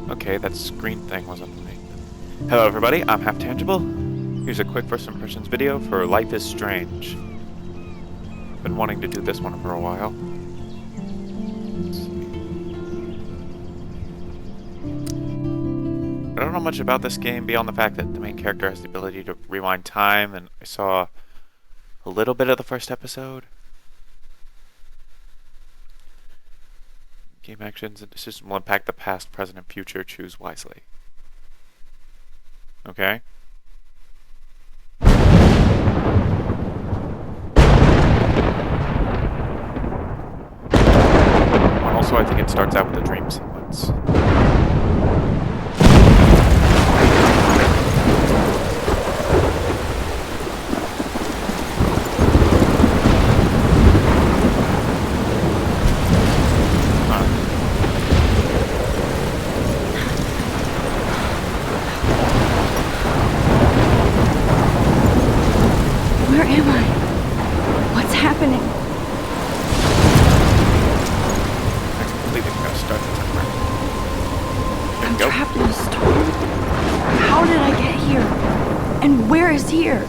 Okay, that screen thing wasn't me. Hello everybody, I'm Half Tangible. Here's a quick first impressions video for Life is Strange. Been wanting to do this one for a while. Let's see. I don't know much about this game beyond the fact that the main character has the ability to rewind time, and I saw a little bit of the first episode. Game actions and decisions will impact the past, present, and future. Choose wisely. Okay. Also, I think it starts out with a dream sequence. Where am I? What's happening? I completely forgot to start the timer. There I'm you go. trapped in a storm. How did I get here? And where is here?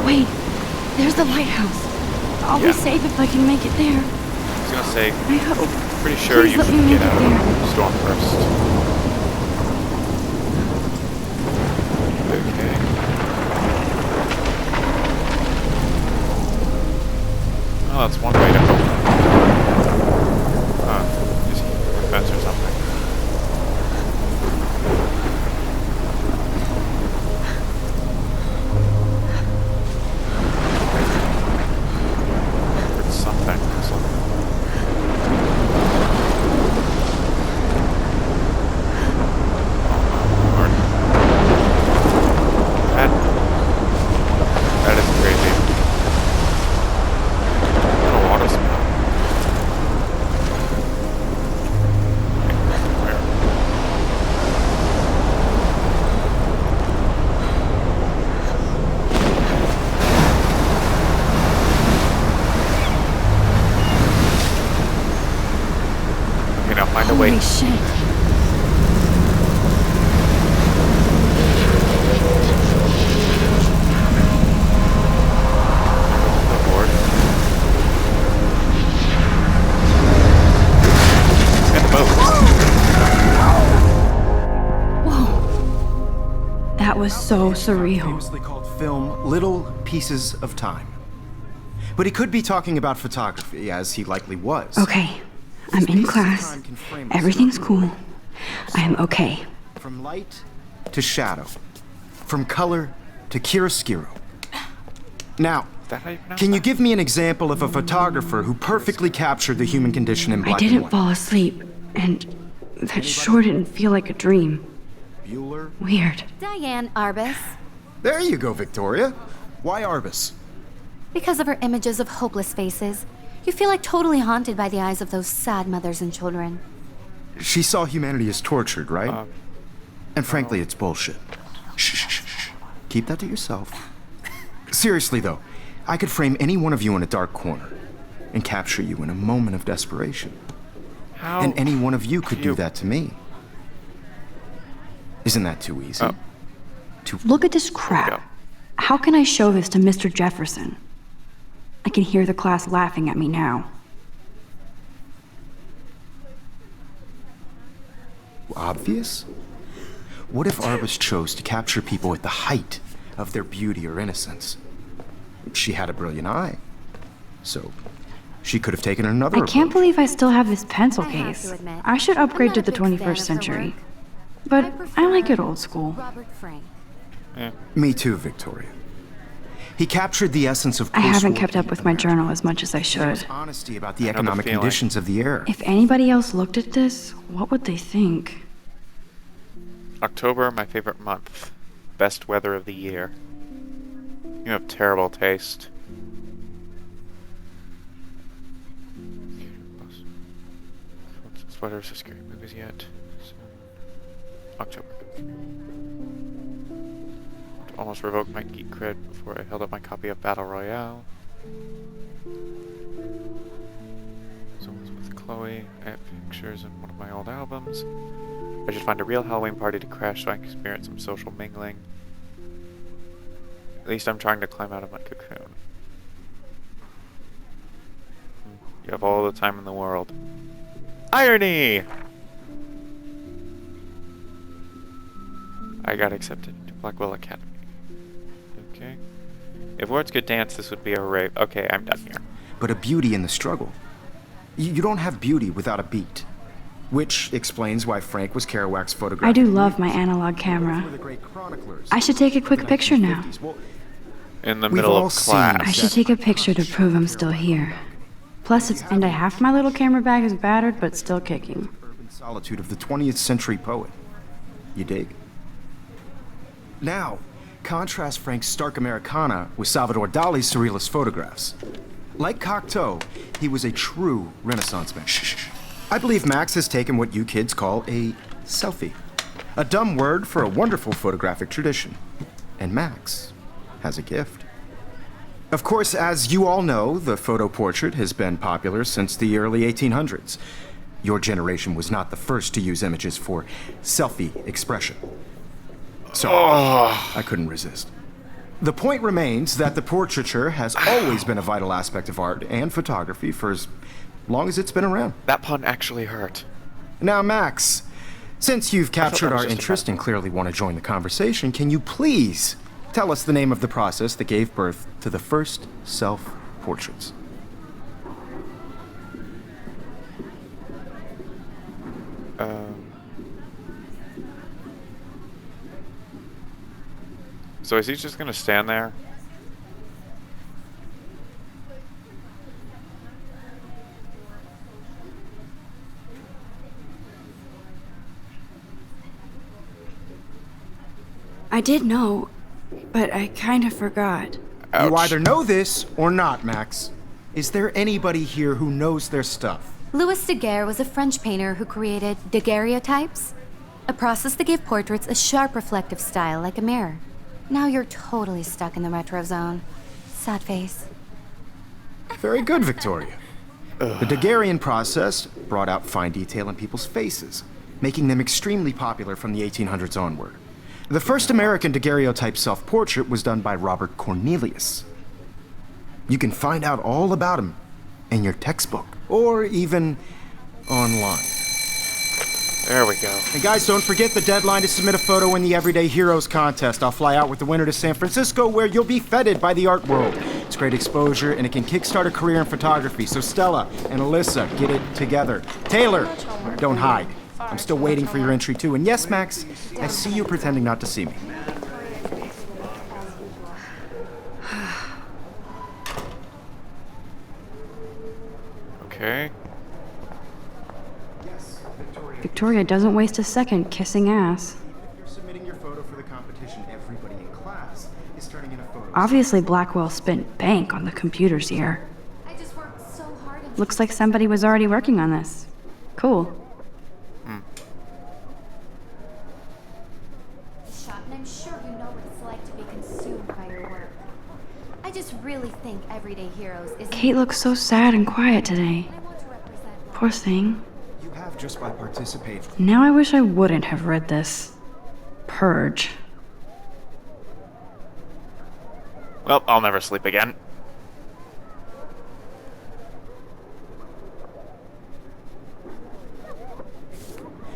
Wait, there's the lighthouse. I'll be safe if I can make it there. I was gonna say, I hope. pretty sure Please you let should me make get it out there. of the storm first. Okay. Oh, that's one way to go. Just a fence or something. It's something. That is crazy. What a water smell. Where? Okay, now find a way. Holy shit. The board. And the boat. Whoa. That was so surreal. Famously called film Little Pieces of Time. But he could be talking about photography, as he likely was. Okay, I'm in class. Everything's cool. I'm okay. From light to shadow. From color to chiaroscuro. Now, Is that how you pronounce can you that? give me an example of a photographer who perfectly captured the human condition in I black and didn't white? fall asleep, and that sure didn't feel like a dream. Bueller? Weird. Diane Arbus. There you go, Victoria. Why Arbus? Because of her images of hopeless faces, you feel like totally haunted by the eyes of those sad mothers and children. She saw humanity as tortured, right? And frankly, it's bullshit. Shh, shh, shh, shh. Keep that to yourself. Seriously, though, I could frame any one of you in a dark corner and capture you in a moment of desperation. How? And any one of you could do you- that to me. Isn't that too easy? Oh. Look at this go. crap. How can I show this to Mr. Jefferson? I can hear the class laughing at me now. Obvious? What if Arbus chose to capture people at the height of their beauty or innocence? She had a brilliant eye. So, she could have taken another I can't approach. believe I still have this pencil I have case. to admit, I should I'm upgrade not to a the big fan of 21st her century. work. But I prefer like it old school. Robert Frank. Me too, Victoria. He captured the essence of I haven't post-war kept up with my America. journal as much as I There should. was honesty about the know the economic feeling. conditions of the era. If anybody else looked at this, what would they think? October, my favorite month. Best weather of the year. You have terrible taste. Sweaters or scary movies yet. October. Almost revoked my geek cred before I held up my copy of Battle Royale. So with Chloe. I have pictures in one of my old albums. I should find a real Halloween party to crash so I can experience some social mingling. At least I'm trying to climb out of my cocoon. You have all the time in the world. Irony! I got accepted to Blackwell Academy. Okay. If words could dance, this would be a rape. Okay, I'm done here. But a beauty in the struggle. You don't have beauty without a beat. Which explains why Frank was Kerouac's photograph. I do love my analog camera. I should take a quick picture now. In the middle of class. I should take a picture to prove I'm still here. Plus, half my little camera bag is battered, but still kicking. Urban solitude of the 20th century poet. You dig? Now, contrast Frank's stark Americana with Salvador Dali's surrealist photographs. Like Cocteau, he was a true Renaissance man. Shh. I believe Max has taken what you kids call a selfie. A dumb word for a wonderful photographic tradition. And Max has a gift. Of course, as you all know, the photo portrait has been popular since the early 1800s. Your generation was not the first to use images for selfie expression. So, I couldn't resist. The point remains that the portraiture has always been a vital aspect of art and photography for as long as it's been around. That pun actually hurt. Now, Max, since you've captured our interest and clearly want to join the conversation, can you please tell us the name of the process that gave birth to the first self-portraits? So is he just gonna stand there? I did know, but I kind of forgot. Ouch. You either know this or not, Max. Is there anybody here who knows their stuff? Louis Daguerre was a French painter who created daguerreotypes, a process that gave portraits a sharp reflective style like a mirror. Now you're totally stuck in the retro zone. Sad face. Very good, Victoria. The Daguerrean process brought out fine detail in people's faces, making them extremely popular from the 1800s onward. The first American daguerreotype self-portrait was done by Robert Cornelius. You can find out all about him in your textbook, or even online. There we go. And guys, don't forget the deadline to submit a photo in the Everyday Heroes contest. I'll fly out with the winner to San Francisco, where you'll be feted by the art world. It's great exposure, and it can kickstart a career in photography. So Stella and Alyssa, get it together. Taylor, don't hide. I'm still waiting for your entry, too. And yes, Max, I see you pretending not to see me. Okay. Victoria doesn't waste a second kissing ass. If you're submitting your photo for the competition, everybody in class is turning in a photo. Obviously, Blackwell spent bank on the computers here. I just worked so hard. Looks like somebody was already working on this. Cool. Shot, and I'm sure you know what it's like to be consumed by your work. I just really think Everyday Heroes is. Kate looks so sad and quiet today. I want to represent. Poor thing. You have just by participating. Now I wish I wouldn't have read this. Purge. Well, I'll never sleep again.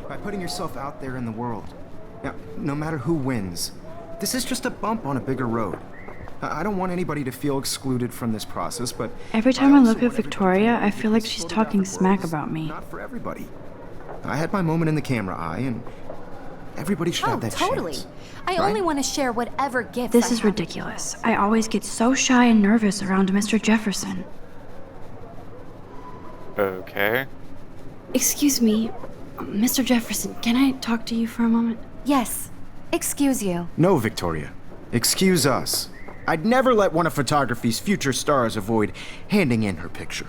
By putting yourself out there in the world. Now, no matter who wins, this is just a bump on a bigger road. I don't want anybody to feel excluded from this process, but Every time I also look at want everybody Victoria, to I feel like she's slow talking down for smack boys. about me. Not for everybody. I had my moment in the camera eye, and everybody should have that totally. chance. I right? only want to share whatever gifts. This I is have. ridiculous. I always get so shy and nervous around Mr. Jefferson. Okay. Excuse me, Mr. Jefferson, can I talk to you for a moment? Yes. Excuse you. No, Victoria. Excuse us. I'd never let one of photography's future stars avoid handing in her picture.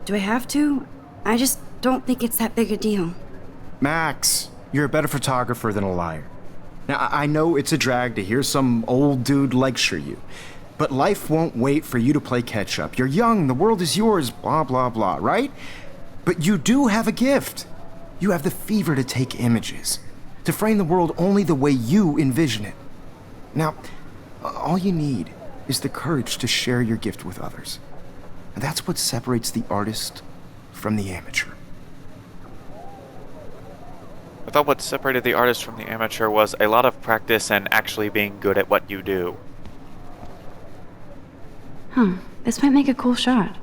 Do I have to? I just don't think it's that big a deal. Max, you're a better photographer than a liar. Now, I know it's a drag to hear some old dude lecture you, But life won't wait for you to play catch-up. You're young, the world is yours, blah, blah, blah, right? But you do have a gift. You have the fever to take images, to frame the world only the way you envision it. Now, all you need is the courage to share your gift with others. And that's what separates the artist from the amateur. I thought what separated the artist from the amateur was a lot of practice and actually being good at what you do. Huh, this might make a cool shot.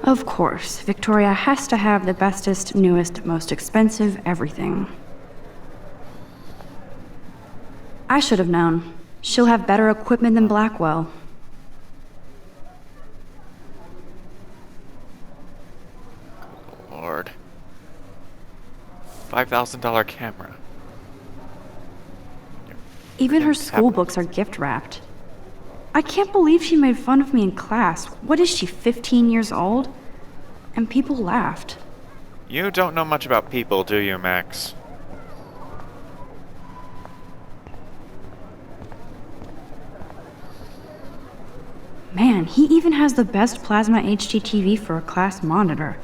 Of course, Victoria has to have the bestest, newest, most expensive everything. I should have known. She'll have better equipment than Blackwell. Lord. $5,000 camera. Even her school books are gift wrapped. I can't believe she made fun of me in class. What is she, 15 years old? And people laughed. You don't know much about people, do you, Max? Man, he even has the best plasma HDTV for a class monitor.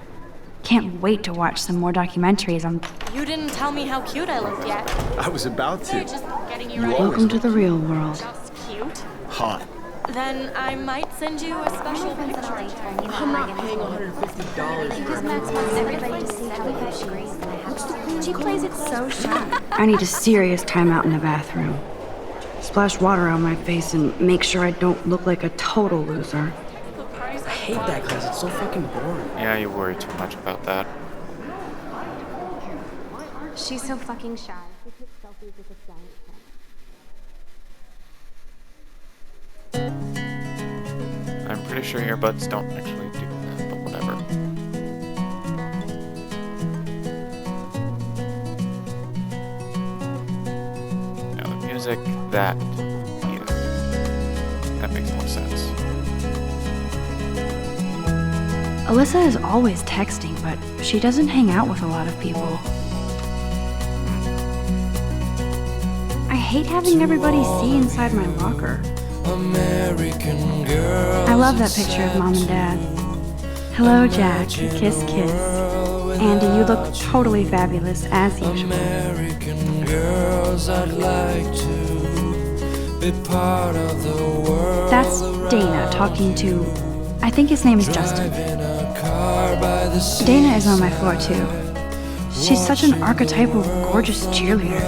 Can't wait to watch some more documentaries on... You didn't tell me how cute I looked yet. I was about They're to. just getting you ready. Welcome to the real world. Just cute. Hot. Then I might send you a special picture. I'm not paying $150 Because Max wants everybody to see how good she is. She plays it so shy. I need a serious timeout in the bathroom. Splash water on my face and make sure I don't look like a total loser. I hate that class. It's so fucking boring. Yeah, you worry too much about that. She's so fucking shy. She takes selfies with a giant pen. I'm pretty sure earbuds don't actually do that, but whatever. Now the music, that makes more sense. Alyssa is always texting, but she doesn't hang out with a lot of people. I hate having everybody see inside my locker. American girl. I love that picture of Mom and Dad. Hello, Jack. Kiss, kiss. Andy, you look totally fabulous, as usual. American girls, I'd like to be part of the world. That's Dana talking to... I think his name is Justin. Dana is on my floor, too. She's such an archetypal, gorgeous cheerleader.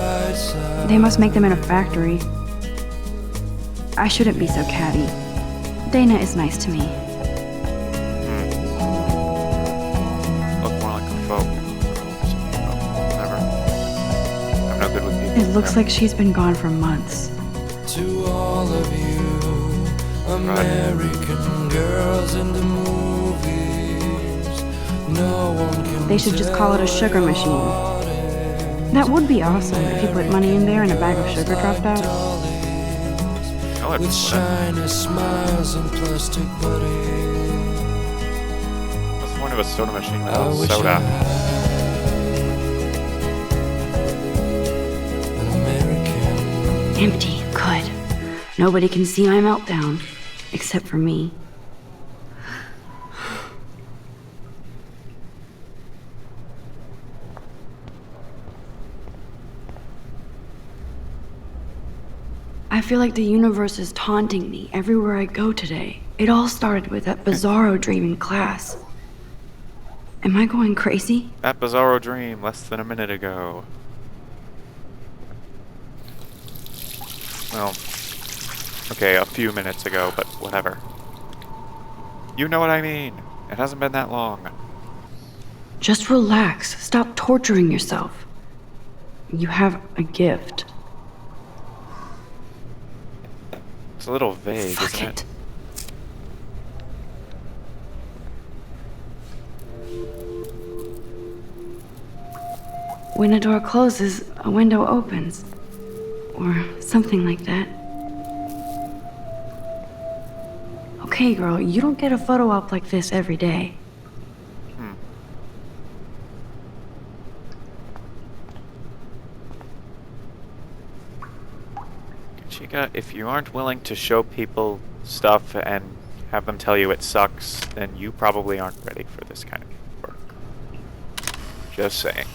They must make them in a factory. I shouldn't be so catty. Dana is nice to me. Look more like a folk. Whatever. I'm no good with people. It looks like she's been gone for months. To all of you, American girls in the movies, no one can. They should just call it a sugar machine. That would be awesome if you put money in there and a bag of sugar dropped out. Oh, with shiny smiles and plastic buddies. What's the point of a soda machine without soda? Empty. Good. Nobody can see my meltdown. Except for me. I feel like the universe is taunting me everywhere I go today. It all started with that bizarro dream in class. Am I going crazy? That bizarro dream less than a minute ago. Well, okay, a few minutes ago, but whatever. You know what I mean. It hasn't been that long. Just relax. Stop torturing yourself. You have a gift. It's a little vague, Fuck isn't it. When a door closes, a window opens. Or something like that. okay, girl. You don't get a photo op like this every day. Chica, if you aren't willing to show people stuff and have them tell you it sucks, then you probably aren't ready for this kind of work. Just saying.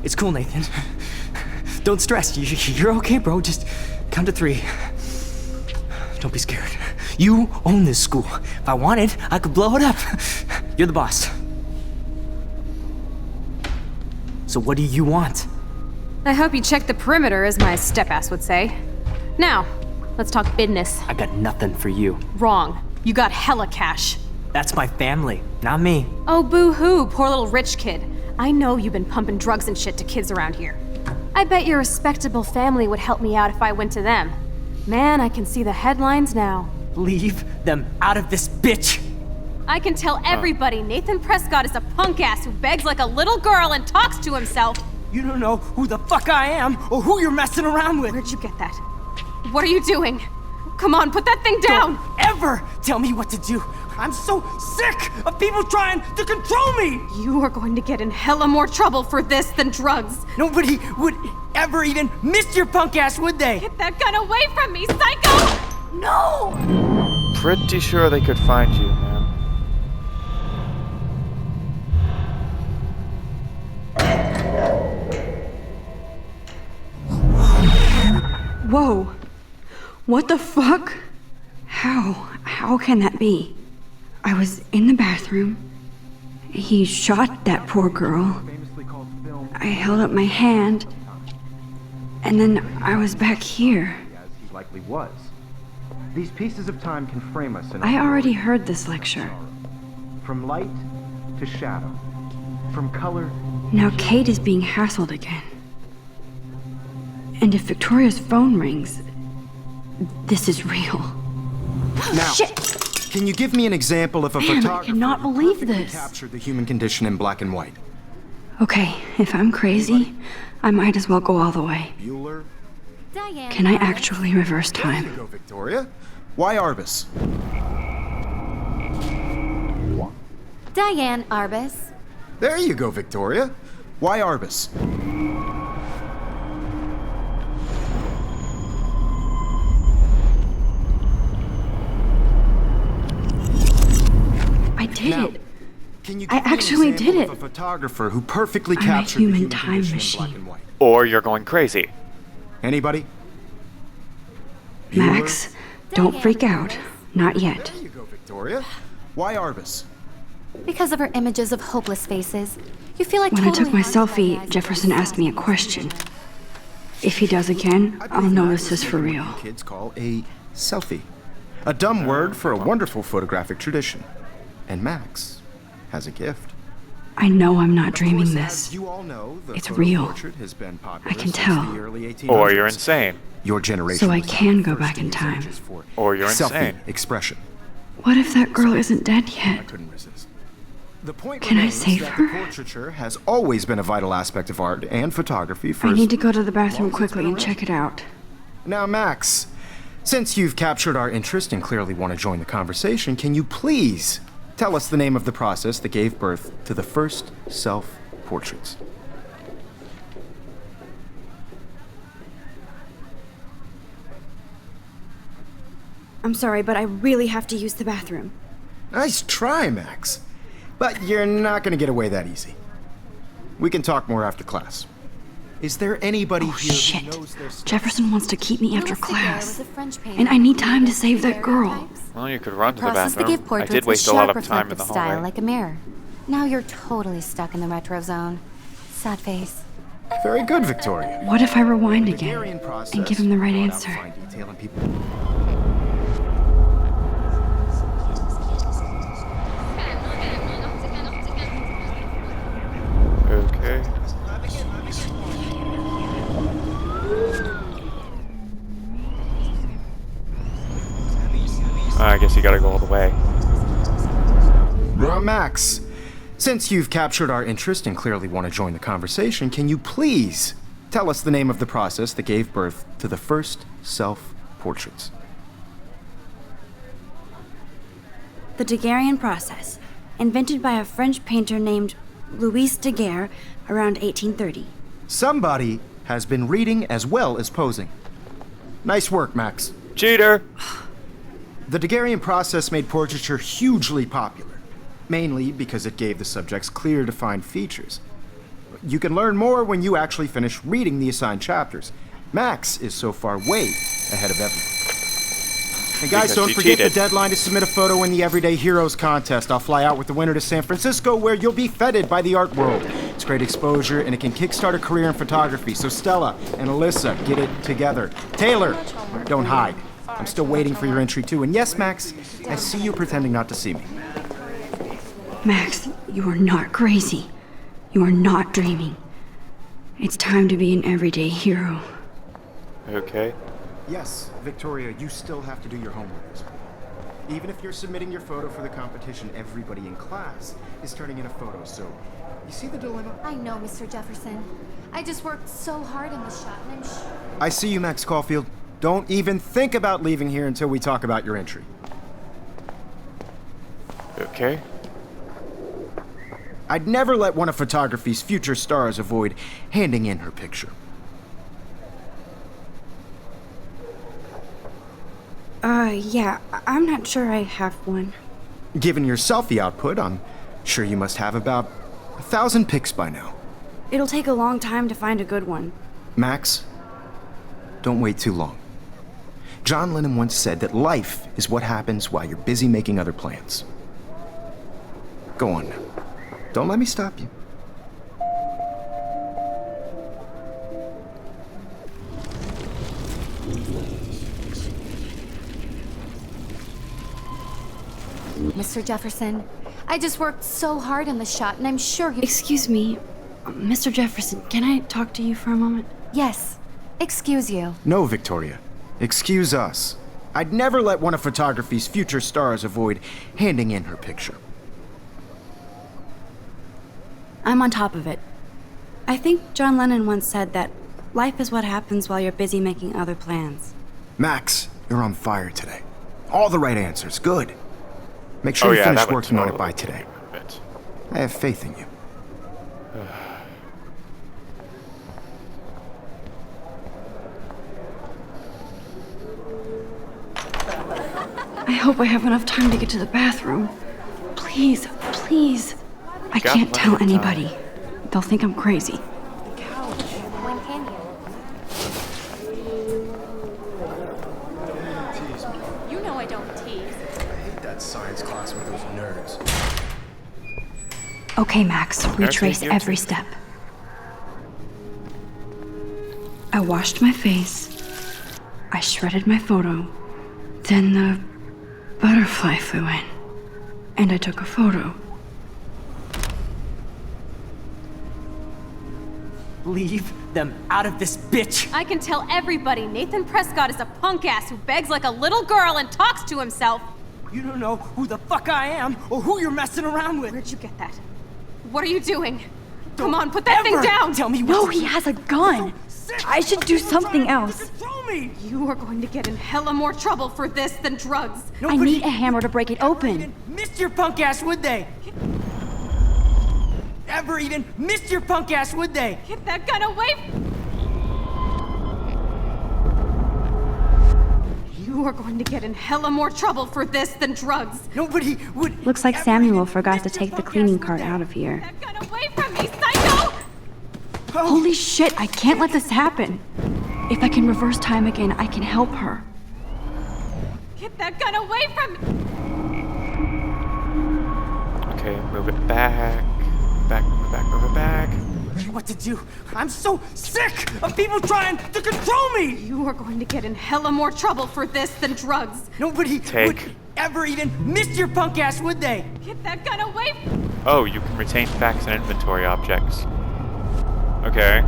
It's cool, Nathan. Don't stress. You're okay, bro. Just count to 3. Don't be scared. You own this school. If I wanted, I could blow it up. You're the boss. So what do you want? I hope you checked the perimeter, as my step-ass would say. Now, let's talk business. I got nothing for you. Wrong. You got hella cash. That's my family, not me. Oh, boo-hoo, poor little rich kid. I know you've been pumping drugs and shit to kids around here. I bet your respectable family would help me out if I went to them. Man, I can see the headlines now. Leave them out of this bitch! I can tell everybody Nathan Prescott is a punk ass who begs like a little girl and talks to himself. You don't know who the fuck I am or who you're messing around with. Where'd you get that? What are you doing? Come on, put that thing down! Don't ever tell me what to do. I'm so sick of people trying to control me! You are going to get in hella more trouble for this than drugs. Nobody would ever even miss your punk ass, would they? Get that gun away from me, psycho! No! Pretty sure they could find you, man. Whoa. What the fuck? How can that be? I was in the bathroom. He shot that poor girl. I held up my hand. And then I was back here. As he likely was. These pieces of time can frame us in I already heard this lecture. from light to shadow, from color. Now Kate is being hassled again. And if Victoria's phone rings, this is real. Now, Shit! can you give me an example of a Man, I photographer cannot who believe perfectly this. captured the human condition in black and white? Okay, if I'm crazy, I might as well go all the way. Bueller? Diane. Can I actually reverse There you time? go, Victoria. Why Arbus? Diane Arbus. There you go, Victoria. Why Arbus? I did Now, it. Can you I give me an actually example did of it. a photographer who perfectly I'm a captured the human human time condition in black machine. and white? Or you're going crazy. Anybody? Max, don't Diane freak out. Arbus. Not yet. There you go, Victoria. Why Arbus? Because of her images of hopeless faces, you feel like When I totally took my haunted by the selfie, eyes Jefferson of asked me a question. If he does again, I'll know this is for real. Kids call a selfie. A dumb word for a wonderful photographic tradition. And Max has a gift. I know I'm not Of dreaming course, this. as you all know, the It's photo real. portrait has been popular I can since tell. the early 1800s. Or you're insane. Your generation. So I was the can go first back to in use time. images for Or you're selfie insane. expression. What if that girl isn't dead I yet? couldn't resist. The point Can I remains save that her? the portraiture has always been a vital aspect of art and photography for I as need to go to the bathroom long as it's quickly been and check it out. Now, Max, since you've captured our interest and clearly want to join the conversation, can you please tell us the name of the process that gave birth to the first self-portraits? I'm sorry, but I really have to use the bathroom. Nice try, Max. But you're not going to get away that easy. We can talk more after class. Is there anybody Oh, here who shit. knows their stuff? Jefferson wants to keep me after Louis Daguerre class. was a French painter And I need who time to created save that girl. daguerreotypes. Well, you could run to the Process to bathroom. give I portraits did waste a lot of time in the style hallway. like a mirror. Now you're totally stuck in the retro zone. Sad face. Very good, Victoria. What if I rewind The again Daguerrean process and give him the right brought out answer? fine detail in people. Okay. I guess you gotta go all the way. Max, since you've captured our interest and clearly want to join the conversation, can you please tell us the name of the process that gave birth to the first self-portraits? The Daguerrean process, invented by a French painter named Louis Daguerre around 1830. Somebody has been reading as well as posing. Nice work, Max. Cheater! The Daguerrean process made portraiture hugely popular, mainly because it gave the subjects clear, defined features. You can learn more when you actually finish reading the assigned chapters. Max is so far way ahead of everyone. And guys, Because don't she forget cheated. the deadline to submit a photo in the Everyday Heroes contest. I'll fly out with the winner to San Francisco, where you'll be feted by the art world. It's great exposure, and it can kickstart a career in photography. So Stella and Alyssa, get it together. Taylor, don't hide. I'm still waiting for your entry too. And yes, Max, I see you pretending not to see me. Max, you are not crazy. You are not dreaming. It's time to be an everyday hero. Okay. Yes, Victoria, you still have to do your homework this week. Even if you're submitting your photo for the competition, everybody in class is turning in a photo, so you see the dilemma? I know, Mr. Jefferson. I just worked so hard on this shot, and I'm sure. I see you, Max Caulfield. Don't even think about leaving here until we talk about your entry. Okay. I'd never let one of photography's future stars avoid handing in her picture. Yeah, I'm not sure I have one. Given your selfie output, I'm sure you must have about 1,000 pics by now. It'll take a long time to find a good one. Max, don't wait too long. John Lennon once said that life is what happens while you're busy making other plans. Go on now. Don't let me stop you. Mr. Jefferson, I just worked so hard on this shot, and I'm sure he. Excuse me, Mr. Jefferson, can I talk to you for a moment? Yes. Excuse you. No, Victoria. Excuse us. I'd never let one of photography's future stars avoid handing in her picture. I'm on top of it. I think John Lennon once said that life is what happens while you're busy making other plans. Max, you're on fire today. All the right answers. Good. Make sure you finish that would working on it totally by today. fit. I have faith in you. I hope I have enough time to get to the bathroom. Please, please. I Got can't tell plenty of time. anybody. They'll think I'm crazy. When can you? You know I don't tease. I hate that science class with those nerds. Okay, Max, retrace you every too. step. I washed my face. I shredded my photo. Then the butterfly flew in. And I took a photo. Leave them out of this bitch! I can tell everybody Nathan Prescott is a punk ass who begs like a little girl and talks to himself. You don't know who the fuck I am or who you're messing around with. Where'd you get that? What are you doing? Come on, put that thing Ever down! Tell me No, what he has a gun. I should do something else. Control me! You are going to get in hella more trouble for this than drugs. I need a hammer to break it open. Missed your punk ass, would they? Ever even missed your punk ass, would they? Get that gun away! You are going to get in hella more trouble for this than drugs. Nobody would. Looks like ever Samuel even forgot miss to your take the punk cleaning ass, cart would they? out of here. Get that gun away from me, psycho! Holy shit, I can't let this happen. If I can reverse time again, I can help her. Get that gun away from me! Okay, move it back. Move it back, move it back. What to do? I'm so sick of people trying to control me! You are going to get in hella more trouble for this than drugs. Nobody Take. would ever even miss your punk ass, would they? Get that gun away! Oh, you can retain facts and inventory objects. Okay.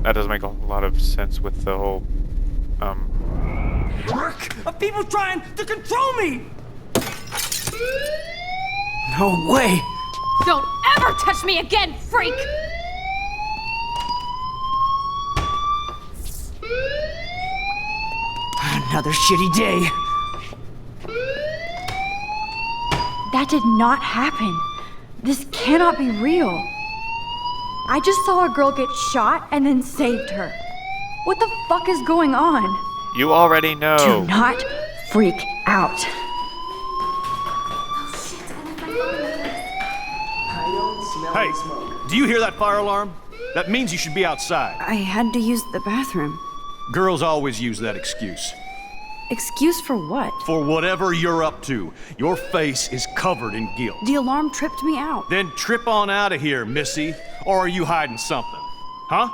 That doesn't make a lot of sense with the whole, Work of people trying to control me! No way! Don't ever touch me again, freak! Another shitty day. That did not happen. This cannot be real. I just saw a girl get shot and then saved her. What the fuck is going on? You already know. Do not freak out. Hey, do you hear that fire alarm? That means you should be outside. I had to use the bathroom. Girls always use that excuse. Excuse for what? For whatever you're up to, your face is covered in guilt. The alarm tripped me out. Then trip on out of here, Missy. Or are you hiding something? Huh?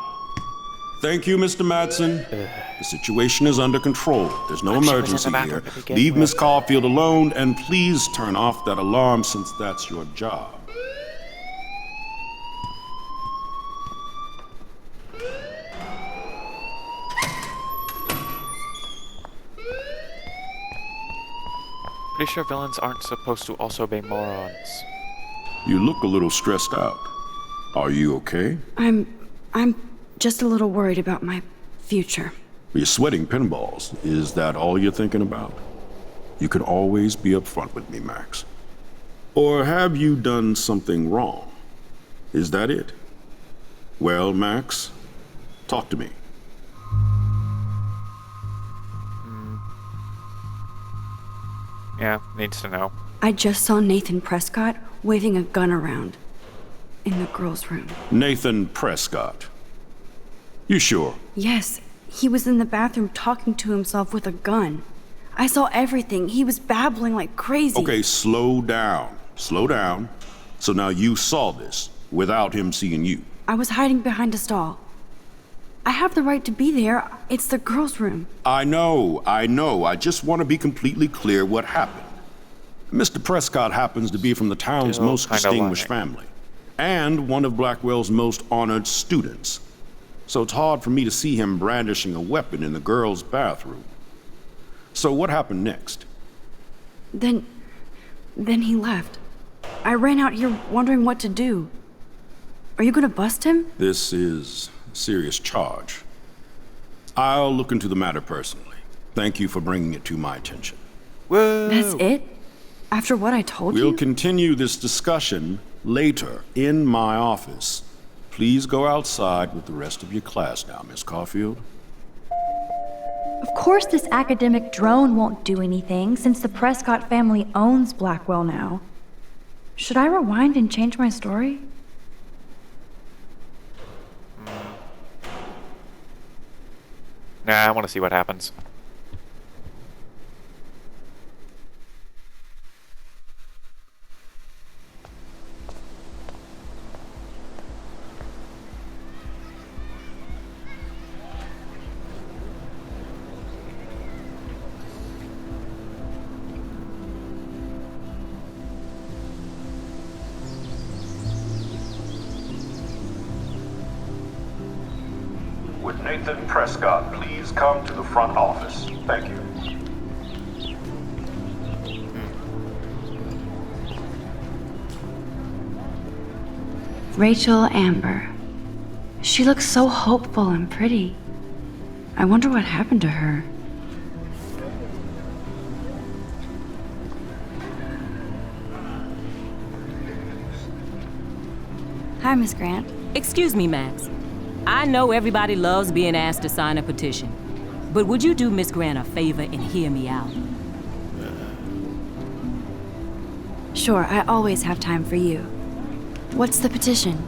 Thank you, Mr. Madsen. The situation is under control. There's no She was in the emergency bathroom here. to begin Leave with. Miss Caulfield alone, and please turn off that alarm since that's your job. Pretty sure villains aren't supposed to also be morons. You look a little stressed out. Are you okay? I'm just a little worried about my future. You're sweating pinballs. Is that all you're thinking about? You can always be upfront with me, Max. Or have you done something wrong? Is that it? Well, Max, talk to me. Yeah, needs to know. I just saw Nathan Prescott waving a gun around in the girls' room. Nathan Prescott. You sure? Yes, he was in the bathroom talking to himself with a gun. I saw everything. He was babbling like crazy. Okay, slow down. Slow down. So now you saw this without him seeing you. I was hiding behind a stall. I have the right to be there. It's the girls' room. I know. I just want to be completely clear what happened. Mr. Prescott happens to be from the town's Still most kinda distinguished lying. family, and one of Blackwell's most honored students. So it's hard for me to see him brandishing a weapon in the girls' bathroom. So what happened next? Then he left. I ran out here wondering what to do. Are you gonna bust him? This is a serious charge. I'll look into the matter personally. Thank you for bringing it to my attention. Whoa! That's it? After what I told We'll you? continue this discussion later in my office. Please go outside with the rest of your class now, Miss Caulfield. Of course this academic drone won't do anything since the Prescott family owns Blackwell now. Should I rewind and change my story? Nah, I want to see what happens. Would Nathan Prescott please come to the front office? Thank you. Rachel Amber. She looks so hopeful and pretty. I wonder what happened to her. Hi, Miss Grant. Excuse me, Max. I know everybody loves being asked to sign a petition, but would you do Miss Grant a favor and hear me out? Sure, I always have time for you. What's the petition?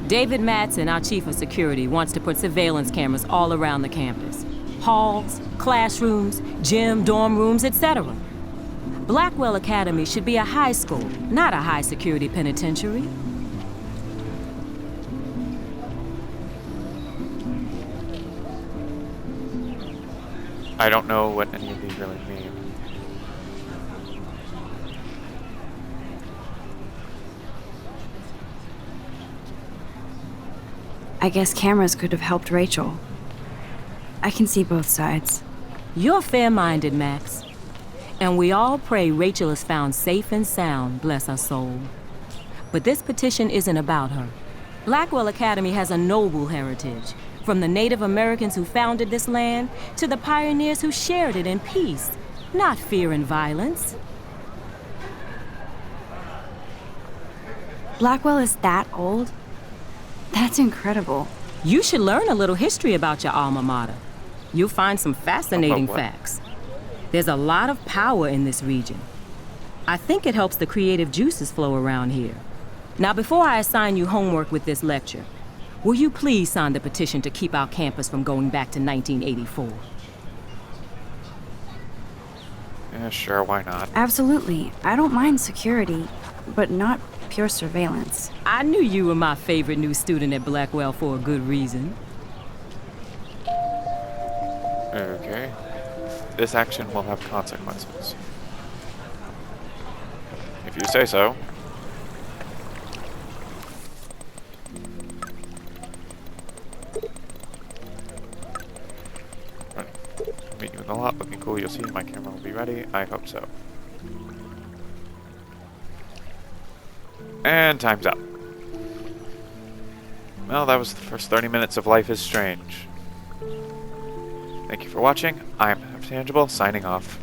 David Madsen, our chief of security, wants to put surveillance cameras all around the campus. Halls, classrooms, gym, dorm rooms, etc. Blackwell Academy should be a high school, not a high-security penitentiary. I don't know what any of these really mean. I guess cameras could have helped Rachel. I can see both sides. You're fair-minded, Max. And we all pray Rachel is found safe and sound, bless her soul. But this petition isn't about her. Blackwell Academy has a noble heritage, from the Native Americans who founded this land to the pioneers who shared it in peace, not fear and violence. Blackwell is that old? That's incredible. You should learn a little history about your alma mater. You'll find some fascinating facts. There's a lot of power in this region. I think it helps the creative juices flow around here. Now, before I assign you homework with this lecture, will you please sign the petition to keep our campus from going back to 1984? Yeah, sure, why not? Absolutely. I don't mind security, but not pure surveillance. I knew you were my favorite new student at Blackwell for a good reason. Okay. This action will have consequences. If you say so. Meet you in the lot. Looking cool. You'll see my camera will be ready. I hope so. And time's up. Well, that was the first 30 minutes of Life is Strange. Thank you for watching. I'm Tangible, signing off.